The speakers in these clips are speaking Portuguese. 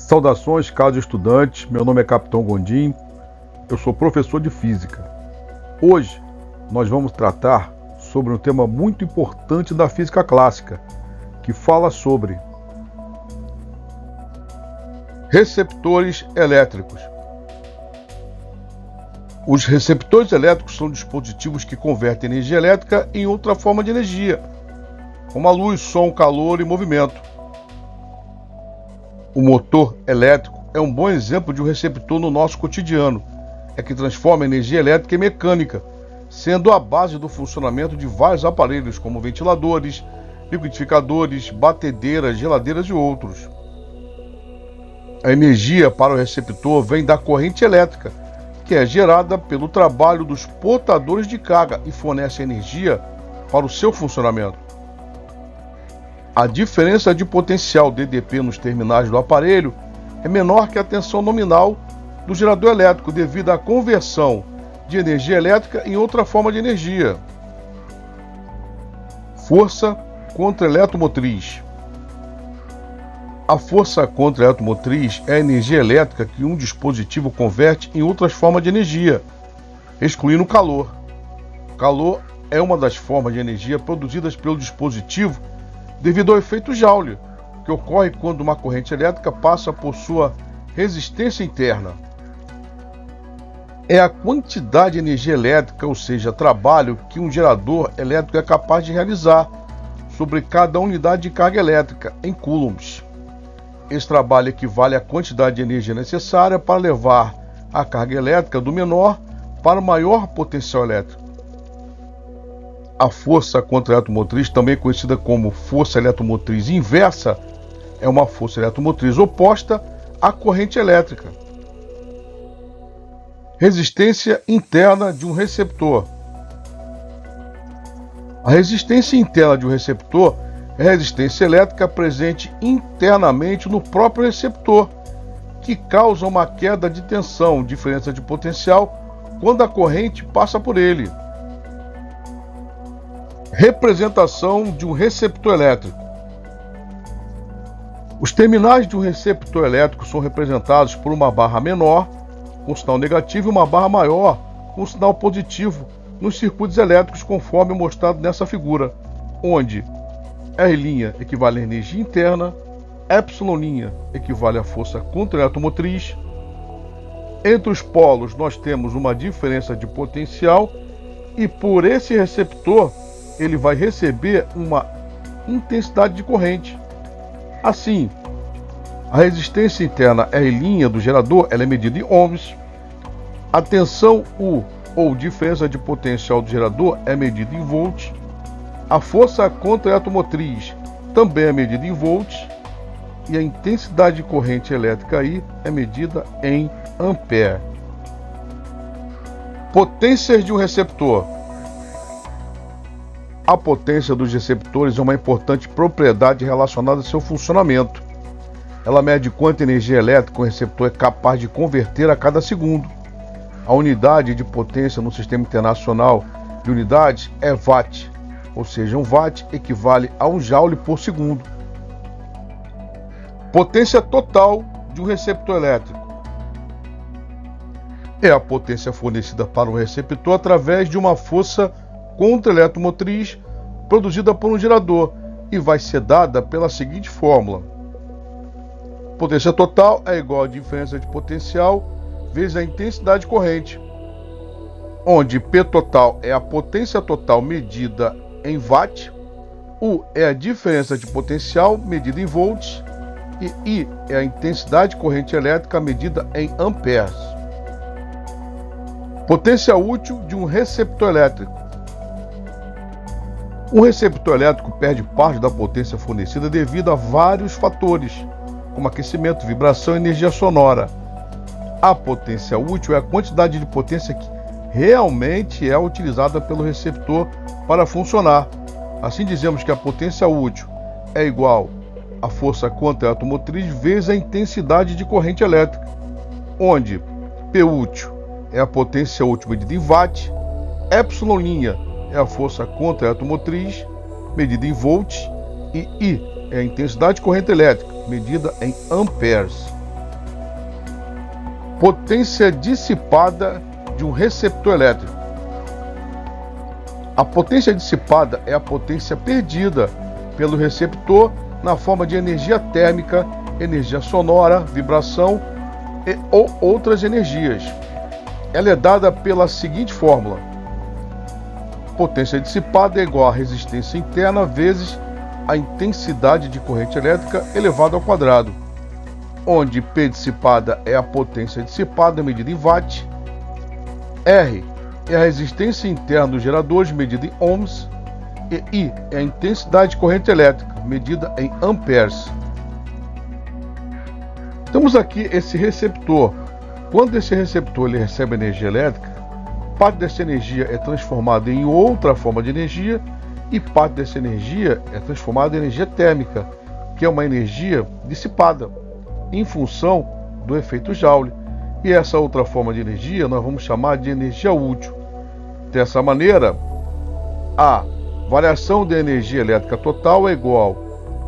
Saudações, caros estudantes. Meu nome é Capitão Gondim. Eu sou professor de Física. Hoje nós vamos tratar sobre um tema muito importante da física clássica, que fala sobre receptores elétricos. Os receptores elétricos são dispositivos que convertem energia elétrica em outra forma de energia, como a luz, som, calor e movimento. O motor elétrico é um bom exemplo de um receptor no nosso cotidiano, que transforma energia elétrica em mecânica, sendo a base do funcionamento de vários aparelhos, como ventiladores, liquidificadores, batedeiras, geladeiras e outros. A energia para o receptor vem da corrente elétrica, que é gerada pelo trabalho dos portadores de carga e fornece energia para o seu funcionamento. A diferença de potencial DDP nos terminais do aparelho é menor que a tensão nominal do gerador elétrico devido à conversão de energia elétrica em outra forma de energia. Força contra-eletromotriz. A força contra-eletromotriz é a energia elétrica que um dispositivo converte em outras formas de energia, excluindo o calor. O calor é uma das formas de energia produzidas pelo dispositivo devido ao efeito Joule, que ocorre quando uma corrente elétrica passa por sua resistência interna. É a quantidade de energia elétrica, ou seja, trabalho, que um gerador elétrico é capaz de realizar sobre cada unidade de carga elétrica, em coulombs. Esse trabalho equivale à quantidade de energia necessária para levar a carga elétrica do menor para o maior potencial elétrico. A força contra-eletromotriz, também conhecida como força eletromotriz inversa, é uma força eletromotriz oposta à corrente elétrica. Resistência interna de um receptor. A resistência interna de um receptor é a resistência elétrica presente internamente no próprio receptor, que causa uma queda de tensão, diferença de potencial, quando a corrente passa por ele. Representação de um receptor elétrico. Os terminais de um receptor elétrico são representados por uma barra menor, com sinal negativo, e uma barra maior, com sinal positivo, nos circuitos elétricos, conforme mostrado nessa figura, onde R' equivale à energia interna, ε' equivale à força contra-eletromotriz. Entre os polos nós temos uma diferença de potencial e por esse receptor ele vai receber uma intensidade de corrente. Assim, a resistência interna R' do gerador ela é medida em ohms, a tensão U, ou diferença de potencial do gerador, é medida em volts, a força contra-eletromotriz também é medida em volts e a intensidade de corrente elétrica I é medida em ampere. Potências de um receptor. A potência dos receptores é uma importante propriedade relacionada ao seu funcionamento. Ela mede quanta energia elétrica o receptor é capaz de converter a cada segundo. A unidade de potência no Sistema Internacional de Unidades é watt, ou seja, um watt equivale a um joule por segundo. Potência total de um receptor elétrico. É a potência fornecida para um receptor através de uma força contra-eletromotriz produzida por um gerador e vai ser dada pela seguinte fórmula: potência total é igual à diferença de potencial vezes a intensidade de corrente, onde P total é a potência total medida em watt, U é a diferença de potencial medida em volts e I é a intensidade de corrente elétrica medida em amperes. Potência útil de um receptor elétrico. Um receptor elétrico perde parte da potência fornecida devido a vários fatores, como aquecimento, vibração e energia sonora. A potência útil é a quantidade de potência que realmente é utilizada pelo receptor para funcionar. Assim dizemos que a potência útil é igual à força contra-eletromotriz vezes a intensidade de corrente elétrica, onde P útil é a potência útil medida em watt, ε' é a força contra-eletromotriz medida em volts e I é a intensidade de corrente elétrica medida em amperes. Potência dissipada de um receptor elétrico. A potência dissipada é a potência perdida pelo receptor na forma de energia térmica, energia sonora, vibração ou outras energias. Ela é dada pela seguinte fórmula: potência dissipada é igual à resistência interna vezes a intensidade de corrente elétrica elevado ao quadrado, onde P dissipada é a potência dissipada medida em watt, R é a resistência interna dos geradores medida em ohms e I é a intensidade de corrente elétrica medida em amperes. Temos aqui esse receptor. Quando esse receptor ele recebe energia elétrica, parte dessa energia é transformada em outra forma de energia e parte dessa energia é transformada em energia térmica, que é uma energia dissipada em função do efeito Joule. E essa outra forma de energia nós vamos chamar de energia útil. Dessa maneira, a variação da energia elétrica total é igual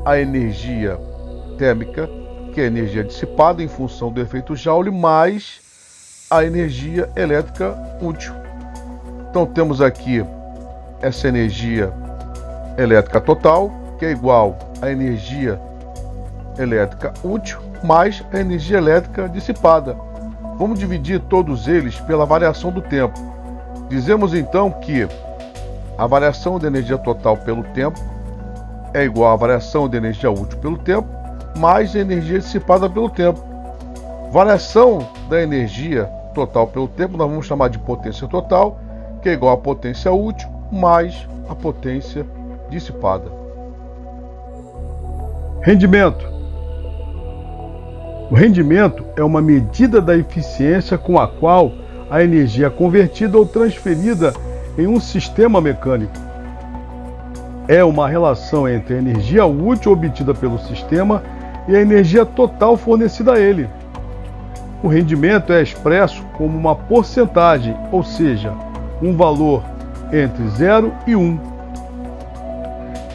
à energia térmica, que é a energia dissipada em função do efeito Joule, mais a energia elétrica útil. Então temos aqui essa energia elétrica total, que é igual à energia elétrica útil, mais a energia elétrica dissipada. Vamos dividir todos eles pela variação do tempo. Dizemos então que a variação da energia total pelo tempo é igual à variação da energia útil pelo tempo, mais a energia dissipada pelo tempo. Variação da energia total pelo tempo nós vamos chamar de potência total, que é igual à potência útil mais a potência dissipada. Rendimento. O rendimento é uma medida da eficiência com a qual a energia é convertida ou transferida em um sistema mecânico. É uma relação entre a energia útil obtida pelo sistema e a energia total fornecida a ele. O rendimento é expresso como uma porcentagem, ou seja, um valor entre 0 e 1.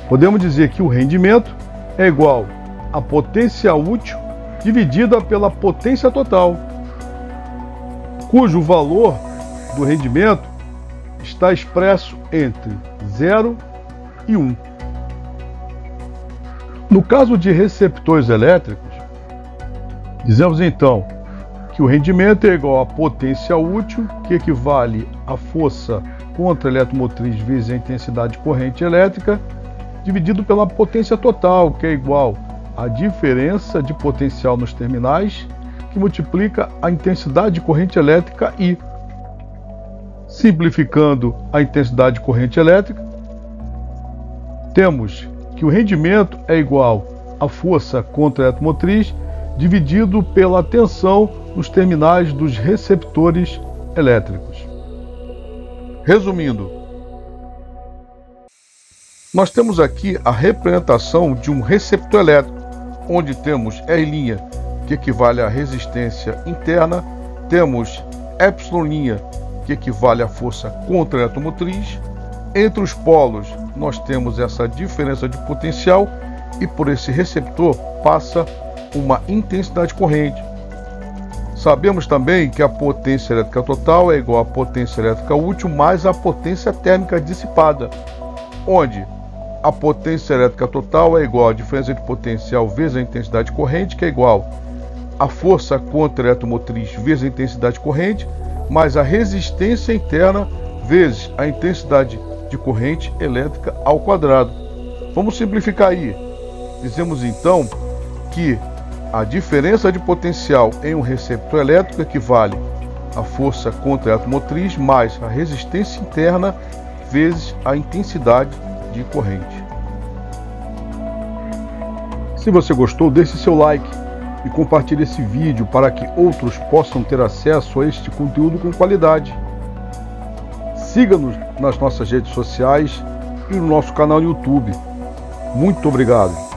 Podemos dizer que o rendimento é igual à potência útil dividida pela potência total, cujo valor do rendimento está expresso entre 0 e 1. No caso de receptores elétricos, dizemos então que o rendimento é igual à potência útil, que equivale à força contra eletromotriz vezes a intensidade de corrente elétrica, dividido pela potência total, que é igual à diferença de potencial nos terminais, que multiplica a intensidade de corrente elétrica I. Simplificando a intensidade de corrente elétrica, temos que o rendimento é igual à força contra a eletromotriz dividido pela tensão nos terminais dos receptores elétricos. Resumindo, nós temos aqui a representação de um receptor elétrico, onde temos R', que equivale à resistência interna, temos ε', que equivale à força contra a eletromotriz. Entre os polos, nós temos essa diferença de potencial e por esse receptor passa uma intensidade de corrente. Sabemos também que a potência elétrica total é igual à potência elétrica útil mais a potência térmica dissipada, onde a potência elétrica total é igual à diferença de potencial vezes a intensidade de corrente, que é igual à força contra a eletromotriz vezes a intensidade de corrente, mais a resistência interna vezes a intensidade de corrente elétrica ao quadrado. Vamos simplificar aí. Dizemos então que a diferença de potencial em um receptor elétrico equivale à força contra a eletromotriz mais a resistência interna vezes a intensidade de corrente. Se você gostou, deixe seu like e compartilhe esse vídeo para que outros possam ter acesso a este conteúdo com qualidade. Siga-nos nas nossas redes sociais e no nosso canal no YouTube. Muito obrigado.